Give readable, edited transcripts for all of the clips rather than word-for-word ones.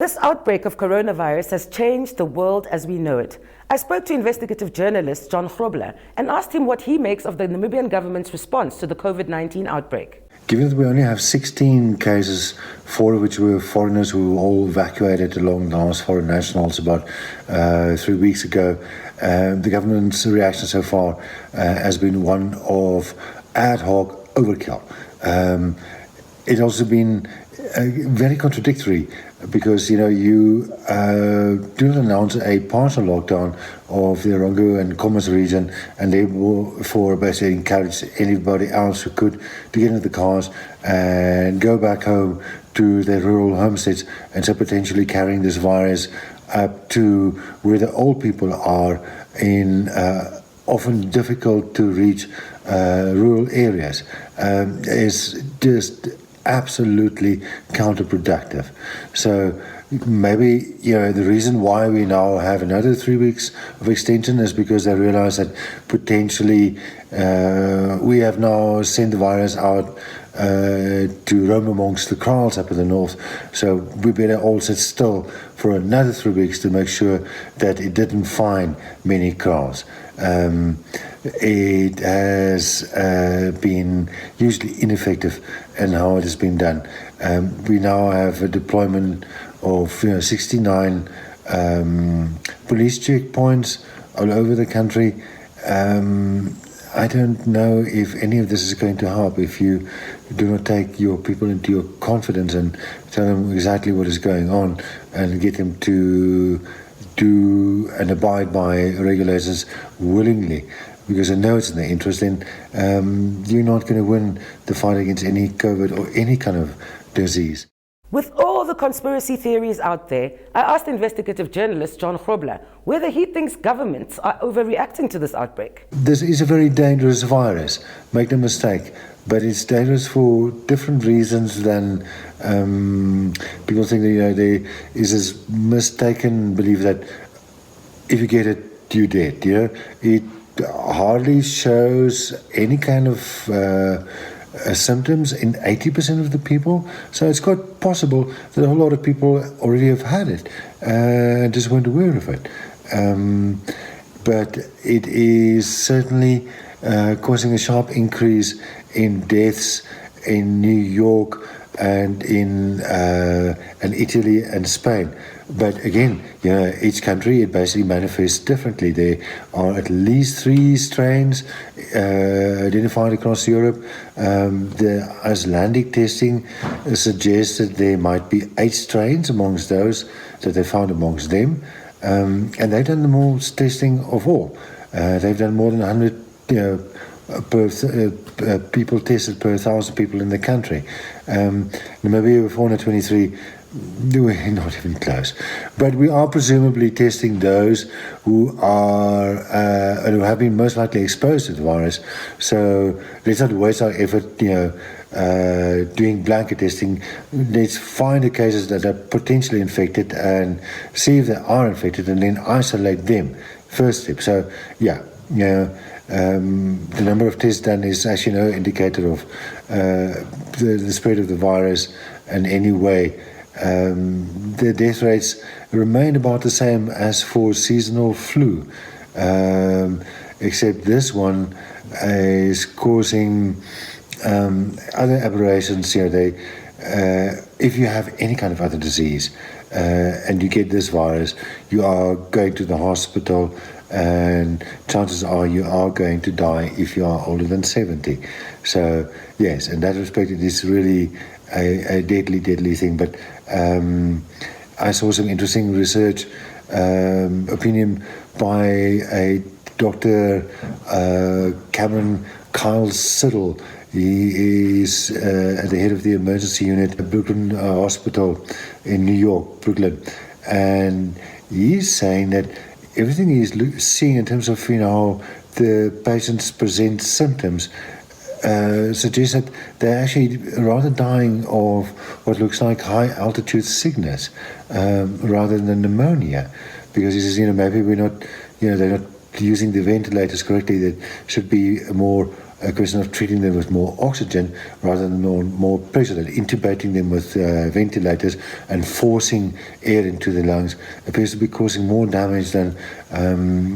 This outbreak of coronavirus has changed the world as we know it. I spoke to investigative journalist John Grobler and asked him what he makes of the Namibian government's response to the COVID-19 outbreak. Given that we only have 16 cases, 4 of which were foreigners who were all evacuated along the last foreign nationals about 3 weeks ago, the government's reaction so far has been one of ad hoc overkill. It's also been very contradictory because, you do not announce a partial lockdown of the Orongo and Commerce region, and therefore basically encourage anybody else who could to get into the cars and go back home to their rural homesteads, and so potentially carrying this virus up to where the old people are in often difficult to reach rural areas is just absolutely counterproductive. So maybe, the reason why we now have another 3 weeks of extension is because they realize that potentially we have now sent the virus out to roam amongst the kraals up in the north. So we better all sit still for another 3 weeks to make sure that it didn't find many kraals. It has been hugely ineffective in how it has been done. We now have a deployment of 69 police checkpoints all over the country. I don't know if any of this is going to help if you do not take your people into your confidence and tell them exactly what is going on and get them to do and abide by regulations willingly, because I know it's in their interest. Then you're not going to win the fight against any COVID or any kind of disease. With all the conspiracy theories out there, I asked investigative journalist John Grobler whether he thinks governments are overreacting to this outbreak. This is a very dangerous virus, make no mistake, but it's dangerous for different reasons than people think that, there is this mistaken belief that if you get it, you're dead. It hardly shows any kind of symptoms in 80% of the people, so it's quite possible that a whole lot of people already have had it and just weren't aware of it. But it is certainly causing a sharp increase in deaths in New York and in Italy and Spain. But again, each country, it basically manifests differently. There are at least 3 strains identified across Europe. The Icelandic testing suggests that there might be 8 strains amongst those that they found amongst them. And they've done the most testing of all. They've done more than 100 people tested per 1,000 people in the country. Namibia with 423, we're not even close. But we are presumably testing those who are who have been most likely exposed to the virus. So let's not waste our effort, doing blanket testing. Let's find the cases that are potentially infected and see if they are infected, and then isolate them. First step. So the number of tests done is, as you know, indicator of the spread of the virus. And anyway, the death rates remain about the same as for seasonal flu, except this one is causing other aberrations. If you have any kind of other disease and you get this virus, you are going to the hospital, and chances are you are going to die if you are older than 70. So yes, in that respect, it is really a deadly thing. But I saw some interesting research opinion by a Dr. Cameron Kyle-Siddle. He is at the head of the emergency unit at Brooklyn Hospital in New York, Brooklyn, and he's saying that everything he's seeing in terms of how the patients present symptoms suggests that they're actually rather dying of what looks like high altitude sickness rather than pneumonia, because he says maybe we're not they're not using the ventilators correctly. There should be a more a question of treating them with more oxygen rather than more pressure, that intubating them with ventilators and forcing air into the lungs appears to be causing more damage than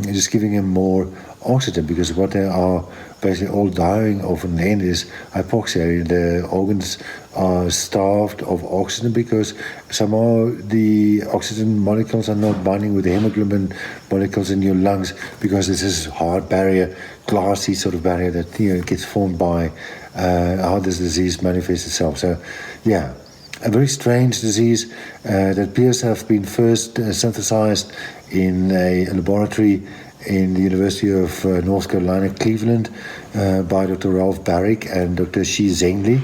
just giving them more oxygen, because what they are basically all dying of in the end is hypoxia. The organs are starved of oxygen because somehow the oxygen molecules are not binding with the hemoglobin molecules in your lungs, because this is hard barrier, glassy sort of barrier that gets formed by how this disease manifests itself. So yeah, a very strange disease that appears to have been first synthesized in a laboratory in the University of North Carolina, Cleveland, by Dr. Ralph Barrick and Dr. Shi Zhengli.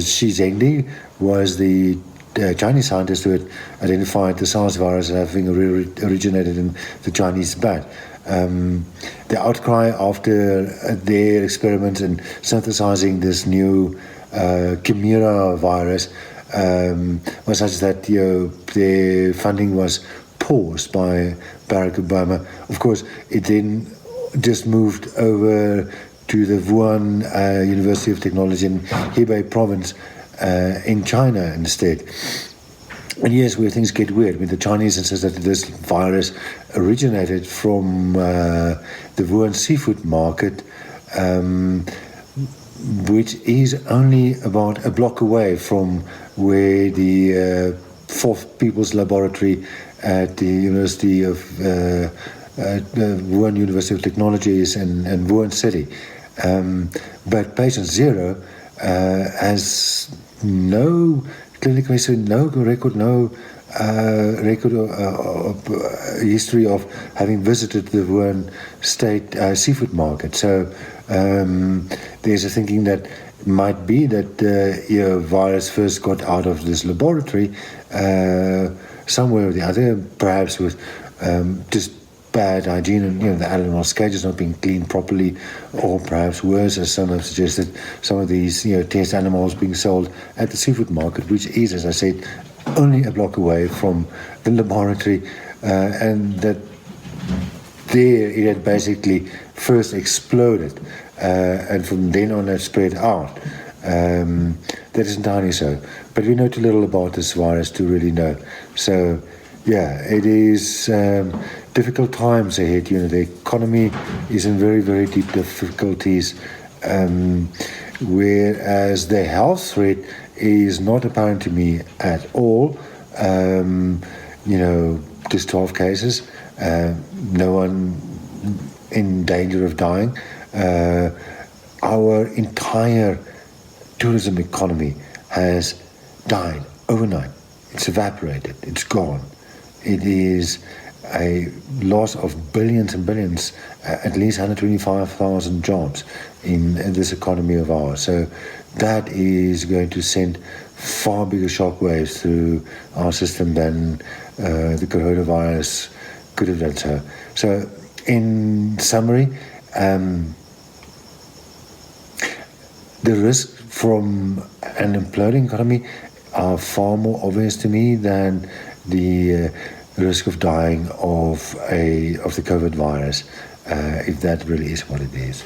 Shi Zhengli was the Chinese scientist who had identified the SARS virus as having originated in the Chinese bat. The outcry after their experiments in synthesizing this new Chimera virus was such that their funding was paused by Barack Obama. Of course, it then just moved over to the Wuhan University of Technology in Hebei province in China instead. And here's where things get weird. I mean, the Chinese insist that this virus originated from the Wuhan seafood market, which is only about a block away from where the Fourth People's Laboratory at the University of Wuhan University of Technology is in Wuhan City. But patient zero has no clinical history, no record, history of having visited the Wuhan state seafood market. So there's a thinking that it might be that the virus first got out of this laboratory somewhere or the other, perhaps with just bad hygiene and the animal's cages not being cleaned properly, or perhaps worse, as some have suggested, some of these test animals being sold at the seafood market, which is, as I said, only a block away from the laboratory, and that there it had basically first exploded, and from then on it spread out. That is entirely so. But we know too little about this virus to really know. So, yeah, it is difficult times ahead. The economy is in very, very deep difficulties, whereas the health threat is not apparent to me at all. Just 12 cases, no one in danger of dying. Our entire tourism economy has died overnight. It's evaporated. It's gone. It is a loss of billions and billions, at least 125,000 jobs in this economy of ours. So that is going to send far bigger shockwaves through our system than the coronavirus could have done so. So in summary, the risk from an imploding economy are far more obvious to me than the risk of dying of the COVID virus, if that really is what it is.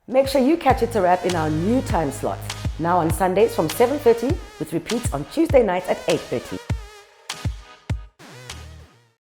Make sure you catch It's a Wrap in our new time slot, now on Sundays from 7:30, with repeats on Tuesday nights at 8:30.